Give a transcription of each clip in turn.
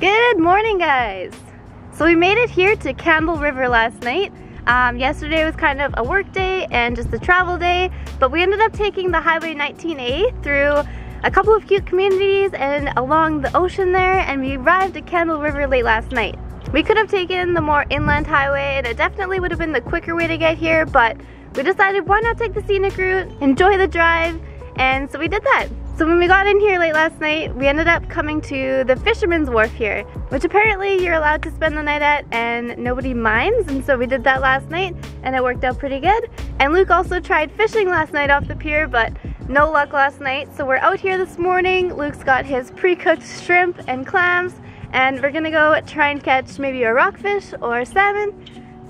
Good morning, guys. So we made it here to Campbell River last night. Yesterday was kind of a work day and just a travel day, but we ended up taking the Highway 19A through a couple of cute communities and along the ocean there, and we arrived at Campbell River late last night. We could have taken the more inland highway, and it definitely would have been the quicker way to get here, but we decided why not take the scenic route, enjoy the drive, and so we did that. So when we got in here late last night, we ended up coming to the Fisherman's Wharf here, which apparently you're allowed to spend the night at and nobody minds, and so we did that last night and it worked out pretty good. And Luke also tried fishing last night off the pier, but no luck last night. So we're out here this morning. Luke's got his pre-cooked shrimp and clams, and we're gonna go try and catch maybe a rockfish or a salmon.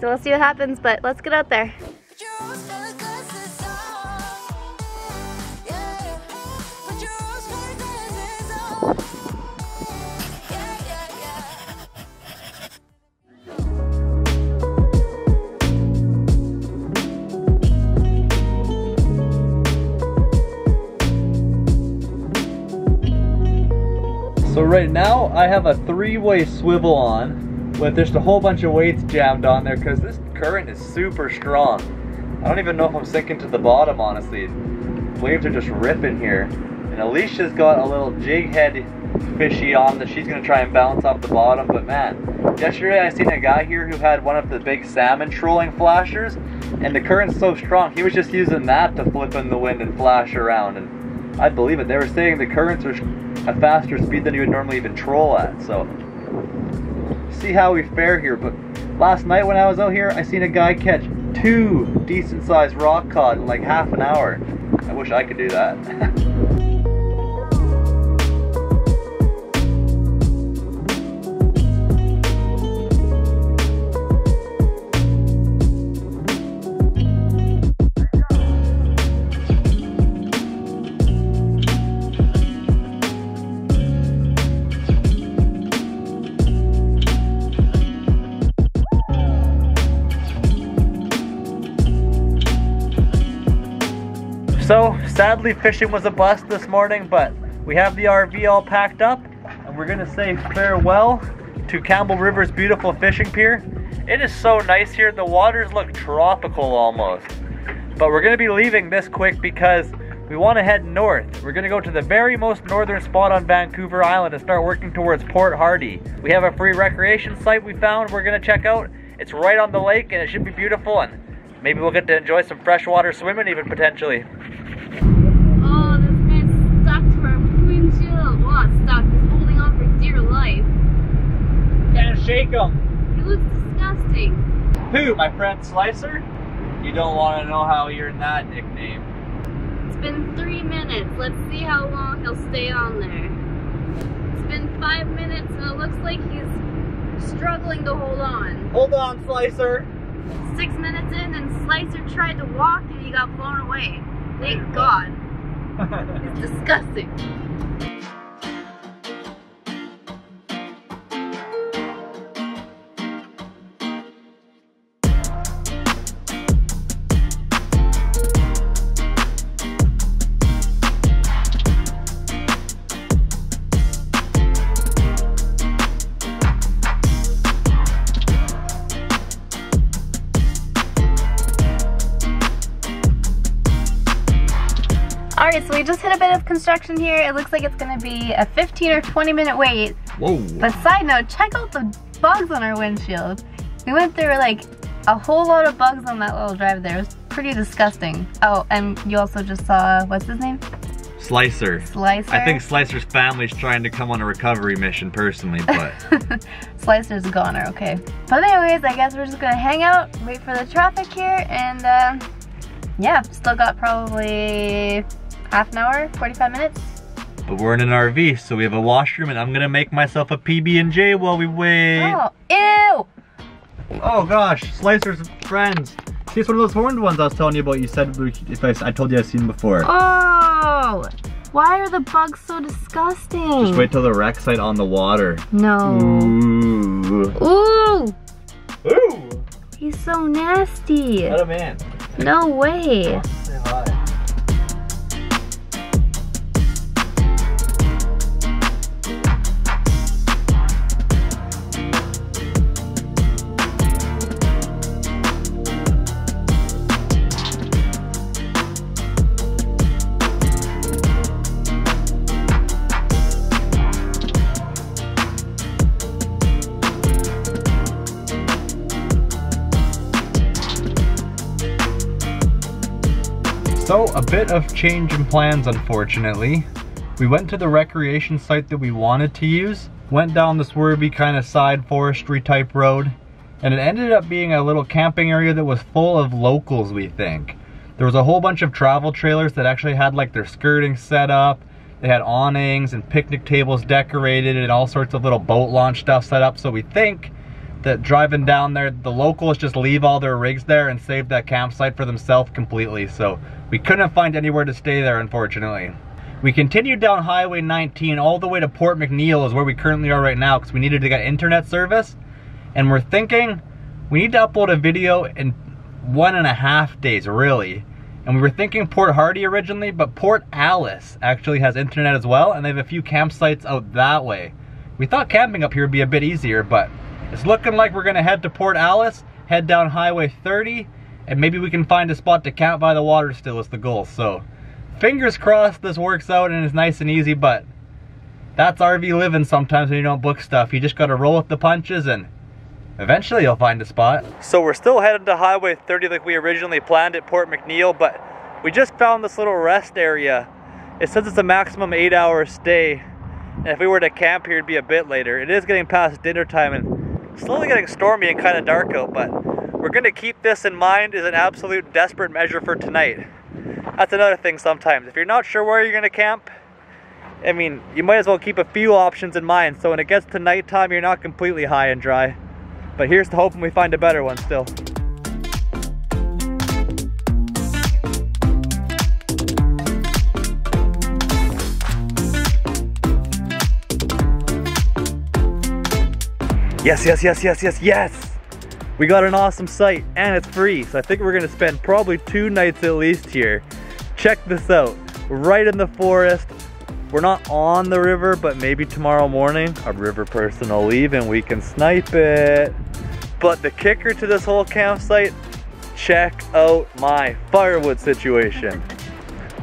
So we'll see what happens, but let's get out there. So right now I have a three-way swivel on with just a whole bunch of weights jammed on there because this current is super strong. I don't even know if I'm sinking to the bottom, honestly. Waves are just ripping here. And Alysha's got a little jig head fishy on that she's gonna try and bounce off the bottom, but man, yesterday I seen a guy here who had one of the big salmon trolling flashers, and the current's so strong he was just using that to flip in the wind and flash around, and I believe it. They were saying the currents are a faster speed than you would normally even troll at, so see how we fare here. But last night when I was out here, I seen a guy catch 2 decent sized rock cod in like half an hour. I wish I could do that. So, sadly fishing was a bust this morning, but we have the RV all packed up and we're gonna say farewell to Campbell River's beautiful fishing pier. It is so nice here, the waters look tropical almost. But we're gonna be leaving this quick because we wanna head north. We're gonna go to the very most northern spot on Vancouver Island and start working towards Port Hardy. We have a free recreation site we found we're gonna check out. It's right on the lake and it should be beautiful, and maybe we'll get to enjoy some freshwater swimming even potentially. Oh, this man's stuck to our windshield. Well, not stuck, he's holding on for dear life. Can't shake him. He looks disgusting. Who, my friend Slicer? You don't want to know how he earned that nickname. It's been 3 minutes. Let's see how long he'll stay on there. It's been 5 minutes and it looks like he's struggling to hold on. Hold on, Slicer. 6 minutes in and Slicer tried to walk and he got blown away. Thank God. It's disgusting. Alright, so we just hit a bit of construction here. It looks like it's gonna be a 15 or 20 minute wait. Whoa. But side note, check out the bugs on our windshield. We went through like a whole lot of bugs on that little drive there. It was pretty disgusting. Oh, and you also just saw, what's his name? Slicer. Slicer? I think Slicer's family's trying to come on a recovery mission personally, but... Slicer's a goner, okay. But anyways, I guess we're just gonna hang out, wait for the traffic here, and yeah, still got probably half an hour, 45 minutes. But we're in an RV, so we have a washroom, and I'm gonna make myself a PB&J while we wait. Oh, ew! Oh gosh, Slicer's friends. See, it's one of those horned ones I was telling you about. You said if I told you I've seen before. Oh! Why are the bugs so disgusting? Just wait till the wreck site on the water. No. Ooh. Ooh! Ooh! He's so nasty. Let him in. No way. Say hi. So, a bit of change in plans, unfortunately. We went to the recreation site that we wanted to use, went down the swervy kind of side forestry type road, and it ended up being a little camping area that was full of locals, we think. There was a whole bunch of travel trailers that actually had like their skirting set up. They had awnings and picnic tables decorated and all sorts of little boat launch stuff set up. So we think that driving down there, the locals just leave all their rigs there and save that campsite for themselves completely. So we couldn't find anywhere to stay there, unfortunately. We continued down Highway 19 all the way to Port McNeill is where we currently are right now because we needed to get internet service. And we're thinking we need to upload a video in 1.5 days, really. And we were thinking Port Hardy originally, but Port Alice actually has internet as well, and they have a few campsites out that way. We thought camping up here would be a bit easier, but it's looking like we're gonna head to Port Alice, head down Highway 30, and maybe we can find a spot to camp by the water still is the goal. So fingers crossed this works out and is nice and easy, but that's RV living sometimes when you don't book stuff. You just gotta roll with the punches and eventually you'll find a spot. So we're still headed to Highway 30 like we originally planned at Port McNeill, but we just found this little rest area. It says it's a maximum 8-hour stay, and if we were to camp here it'd be a bit later. It is getting past dinner time and slowly getting stormy and kind of dark out, but we're gonna keep this in mind as an absolute desperate measure for tonight. That's another thing sometimes. If you're not sure where you're gonna camp, I mean, you might as well keep a few options in mind so when it gets to nighttime you're not completely high and dry. But here's to hoping we find a better one still. Yes, yes, yes, yes, yes, yes! We got an awesome site and it's free, so I think we're gonna spend probably 2 nights at least here. Check this out, right in the forest. We're not on the river, but maybe tomorrow morning a river person will leave and we can snipe it. But the kicker to this whole campsite, check out my firewood situation.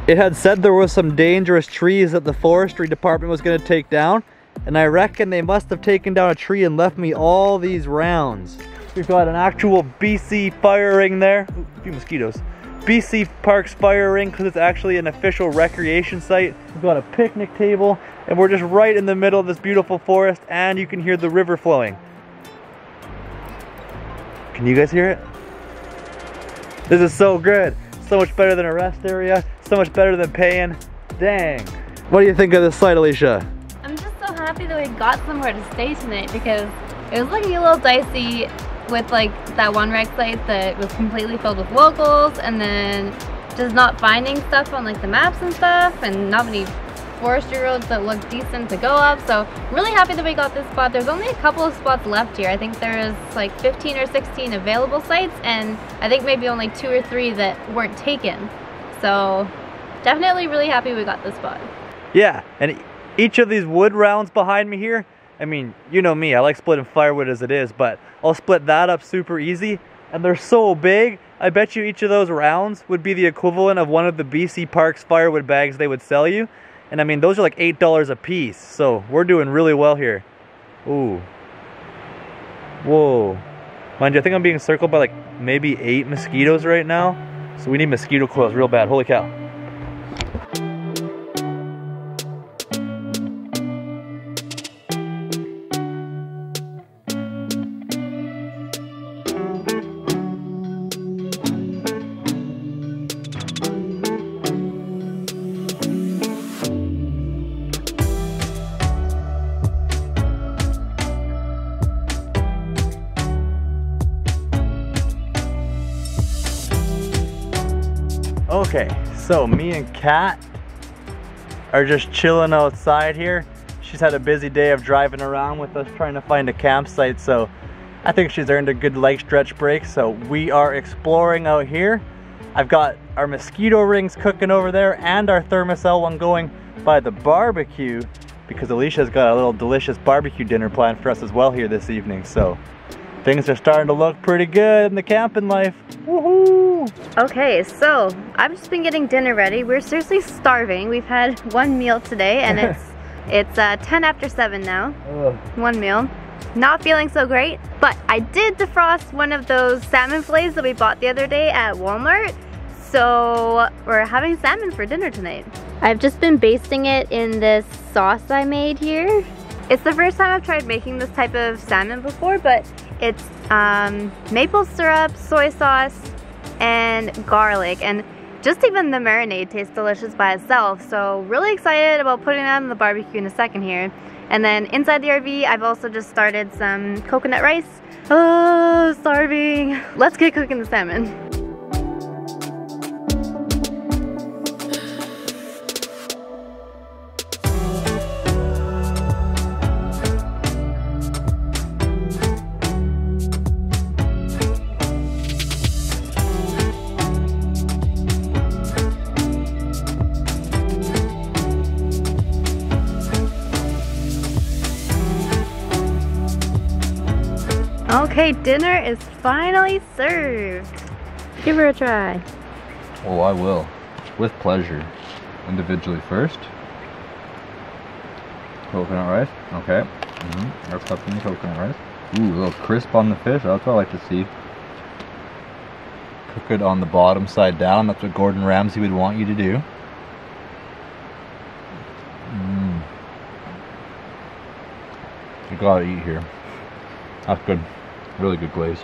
It had said there was some dangerous trees that the forestry department was gonna take down, and I reckon they must have taken down a tree and left me all these rounds. We've got an actual BC fire ring there. Ooh, a few mosquitoes. BC Parks fire ring because it's actually an official recreation site. We've got a picnic table and we're just right in the middle of this beautiful forest and you can hear the river flowing. Can you guys hear it? This is so good. So much better than a rest area. So much better than paying. Dang. What do you think of this site, Alysha? I'm just so happy that we got somewhere to stay tonight because it was looking a little dicey with like that one rec site that was completely filled with locals and then just not finding stuff on like the maps and stuff and not many forestry roads that look decent to go up. So I'm really happy that we got this spot. There's only a couple of spots left here. I think there's like 15 or 16 available sites and I think maybe only 2 or 3 that weren't taken. So definitely really happy we got this spot. Yeah, and each of these wood rounds behind me here, I mean, you know me, I like splitting firewood as it is, but I'll split that up super easy. And they're so big, I bet you each of those rounds would be the equivalent of one of the BC Parks firewood bags they would sell you. And I mean, those are like $8 a piece, so we're doing really well here. Ooh. Whoa. Mind you, I think I'm being circled by like maybe 8 mosquitoes right now. So we need mosquito coils real bad, holy cow. Okay, so me and Kat are just chilling outside here. She's had a busy day of driving around with us trying to find a campsite, so I think she's earned a good leg stretch break. So we are exploring out here. I've got our mosquito rings cooking over there and our thermosol one going by the barbecue because Alysha's got a little delicious barbecue dinner planned for us as well here this evening. So things are starting to look pretty good in the camping life. Woohoo! Okay, so I've just been getting dinner ready. We're seriously starving. We've had 1 meal today and it's 10 after 7 now. Ugh. 1 meal. Not feeling so great, but I did defrost one of those salmon fillets that we bought the other day at Walmart. So we're having salmon for dinner tonight. I've just been basting it in this sauce I made here. It's the first time I've tried making this type of salmon before, but it's maple syrup, soy sauce, and garlic. And just even the marinade tastes delicious by itself. So really excited about putting that on the barbecue in a second here. And then inside the RV, I've also just started some coconut rice. Oh, starving. Let's get cooking the salmon. Okay, dinner is finally served. Give her a try. Oh, I will. With pleasure. Individually first. Coconut rice. Okay. That's stuffing the coconut rice. Ooh, a little crisp on the fish. That's what I like to see. Cook it on the bottom side down. That's what Gordon Ramsay would want you to do. You gotta eat here. That's good. Really good glaze.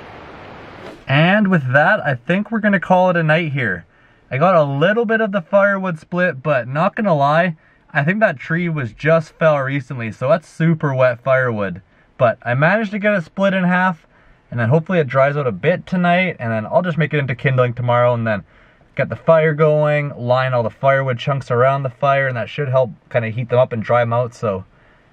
And with that, I think we're gonna call it a night here. I got a little bit of the firewood split, but not gonna lie, I think that tree was just fell recently, so that's super wet firewood. But I managed to get it split in half, and then hopefully it dries out a bit tonight, and then I'll just make it into kindling tomorrow, and then get the fire going, line all the firewood chunks around the fire, and that should help kind of heat them up and dry them out, so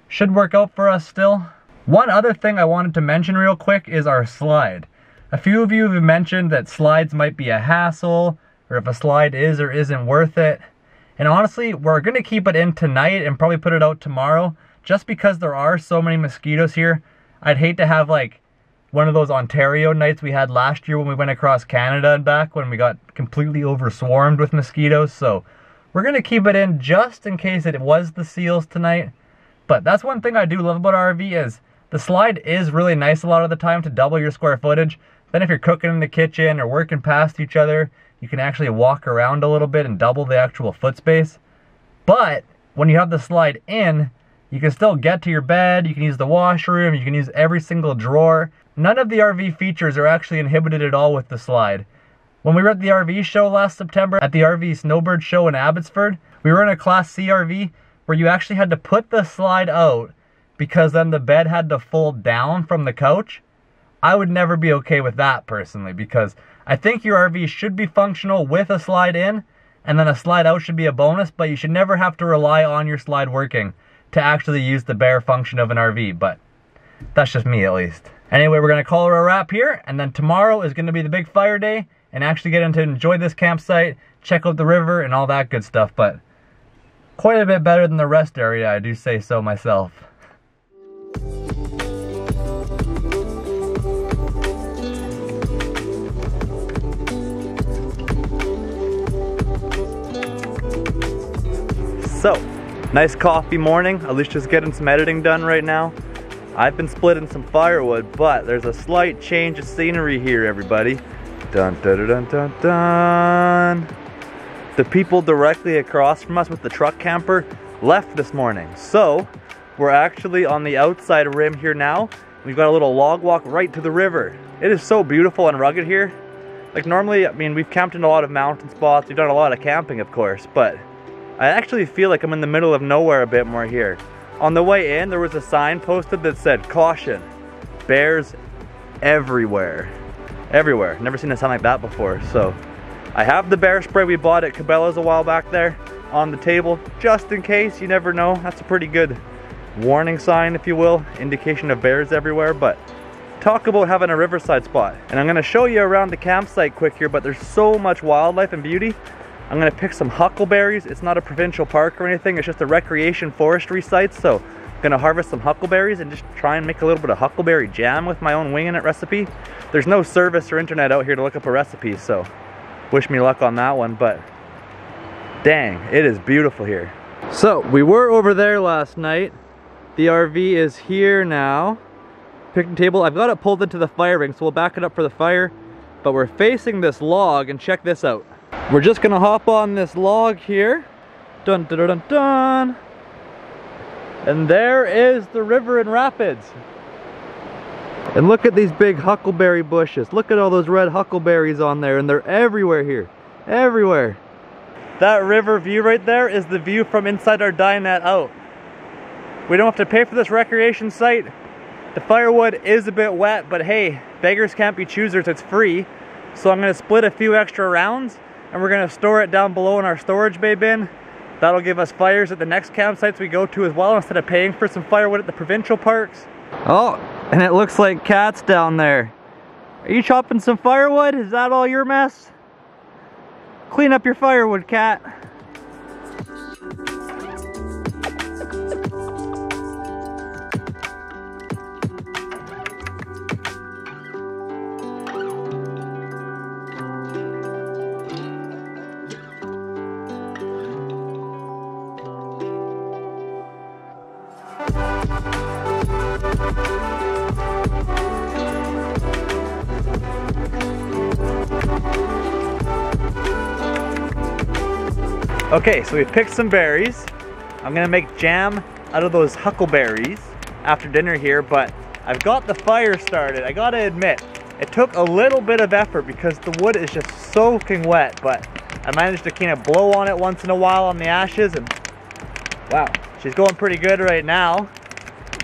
should work out for us still. One other thing I wanted to mention real quick is our slide. A few of you have mentioned that slides might be a hassle, or if a slide is or isn't worth it. And honestly, we're going to keep it in tonight and probably put it out tomorrow, just because there are so many mosquitoes here. I'd hate to have like one of those Ontario nights we had last year when we went across Canada and back, when we got completely overswarmed with mosquitoes. So we're going to keep it in just in case it was the seals tonight. But that's one thing I do love about RV is the slide is really nice a lot of the time to double your square footage. Then if you're cooking in the kitchen or working past each other, you can actually walk around a little bit and double the actual foot space. But when you have the slide in, you can still get to your bed, you can use the washroom, you can use every single drawer. None of the RV features are actually inhibited at all with the slide. When we were at the RV show last September, at the RV Snowbird show in Abbotsford, we were in a Class C RV where you actually had to put the slide out because then the bed had to fold down from the couch. I would never be okay with that personally, because I think your RV should be functional with a slide in, and then a slide out should be a bonus, but you should never have to rely on your slide working to actually use the bare function of an RV, but that's just me at least. Anyway, we're gonna call her a wrap here, and then tomorrow is gonna be the big fire day, and actually get to enjoy this campsite, check out the river and all that good stuff, but quite a bit better than the rest area, I do say so myself. So, nice coffee morning. Alysha's getting some editing done right now. I've been splitting some firewood, but there's a slight change of scenery here, everybody. Dun dun dun dun dun. The people directly across from us with the truck camper left this morning. So, we're actually on the outside rim here now. We've got a little log walk right to the river. It is so beautiful and rugged here. Like normally, I mean, we've camped in a lot of mountain spots. We've done a lot of camping, of course, but I actually feel like I'm in the middle of nowhere a bit more here. On the way in, there was a sign posted that said, "Caution, bears everywhere." Everywhere. Never seen a sign like that before. So I have the bear spray we bought at Cabela's a while back there on the table, just in case. You never know. That's a pretty good warning sign, if you will, indication of bears everywhere. But talk about having a riverside spot. And I'm gonna show you around the campsite quick here, but there's so much wildlife and beauty. I'm gonna pick some huckleberries. It's not a provincial park or anything, it's just a recreation forestry site. So I'm gonna harvest some huckleberries and just try and make a little bit of huckleberry jam with my own winging it recipe. There's no service or internet out here to look up a recipe, so wish me luck on that one, but dang, it is beautiful here. So we were over there last night. The RV is here now. Picnic table, I've got it pulled into the fire ring, so we'll back it up for the fire. But we're facing this log, and check this out. We're just gonna hop on this log here. Dun dun dun dun dun. And there is the river and rapids. And look at these big huckleberry bushes. Look at all those red huckleberries on there, and they're everywhere here. Everywhere. That river view right there is the view from inside our dinette out. We don't have to pay for this recreation site. The firewood is a bit wet, but hey, beggars can't be choosers, it's free. So I'm gonna split a few extra rounds and we're gonna store it down below in our storage bay bin. That'll give us fires at the next campsites we go to as well, instead of paying for some firewood at the provincial parks. Oh, and it looks like Kat's down there. Are you chopping some firewood? Is that all your mess? Clean up your firewood, Kat. Okay, so we picked some berries. I'm gonna make jam out of those huckleberries after dinner here, but I've got the fire started. I gotta admit, it took a little bit of effort because the wood is just soaking wet, but I managed to kind of blow on it once in a while on the ashes, and wow, she's going pretty good right now.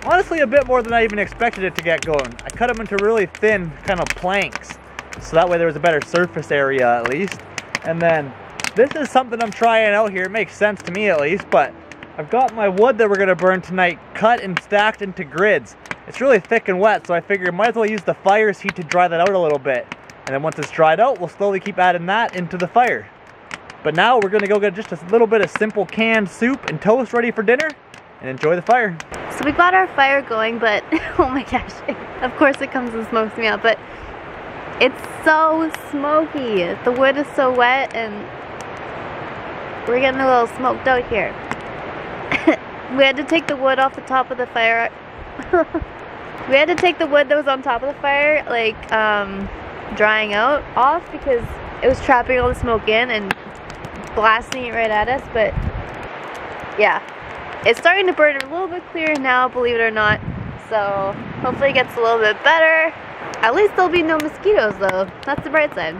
Honestly, a bit more than I even expected it to get going. I cut them into really thin kind of planks, so that way there was a better surface area at least. And then this is something I'm trying out here. It makes sense to me at least, but I've got my wood that we're gonna burn tonight cut and stacked into grids. It's really thick and wet, so I figured might as well use the fire's heat to dry that out a little bit. And then once it's dried out, we'll slowly keep adding that into the fire. But now we're gonna go get just a little bit of simple canned soup and toast ready for dinner and enjoy the fire. So we got our fire going, but oh my gosh, of course it comes and smokes me out, but it's so smoky. The wood is so wet and we're getting a little smoked out here. We had to take the wood off the top of the fire. We had to take the wood that was on top of the fire, like drying out, off because it was trapping all the smoke in and blasting it right at us. But yeah, it's starting to burn a little bit clearer now, believe it or not. So hopefully it gets a little bit better. At least there'll be no mosquitoes though. That's the bright side.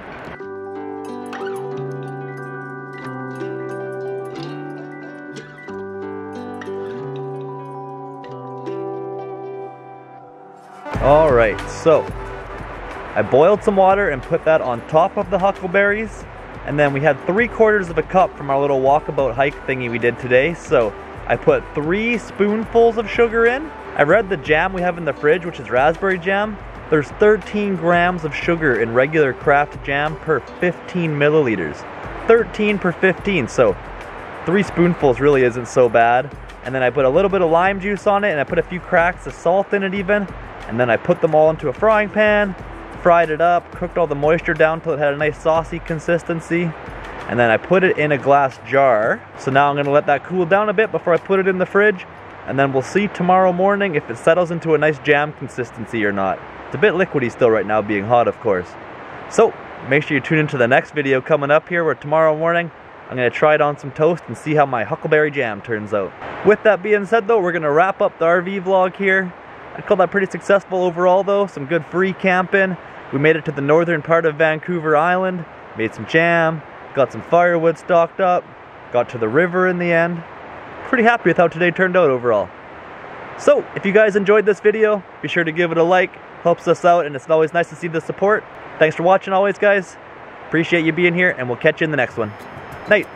Alright, so I boiled some water and put that on top of the huckleberries, and then we had 3/4 of a cup from our little walkabout hike thingy we did today, so I put 3 spoonfuls of sugar in. I read the jam we have in the fridge, which is raspberry jam. There's 13 grams of sugar in regular craft jam per 15 milliliters. 13 per 15, so 3 spoonfuls really isn't so bad. And then I put a little bit of lime juice on it, and I put a few cracks of salt in it even. And then I put them all into a frying pan, fried it up, cooked all the moisture down until it had a nice saucy consistency. And then I put it in a glass jar. So now I'm gonna let that cool down a bit before I put it in the fridge. And then we'll see tomorrow morning if it settles into a nice jam consistency or not. It's a bit liquidy still right now, being hot of course. So make sure you tune into the next video coming up here, where tomorrow morning I'm gonna try it on some toast and see how my huckleberry jam turns out. With that being said though, we're gonna wrap up the RV vlog here. I'd call that pretty successful overall though. Some good free camping. We made it to the northern part of Vancouver Island, made some jam, got some firewood stocked up, got to the river in the end. Pretty happy with how today turned out overall. So if you guys enjoyed this video, be sure to give it a like. Helps us out and it's always nice to see the support. Thanks for watching always guys. Appreciate you being here and we'll catch you in the next one. Night.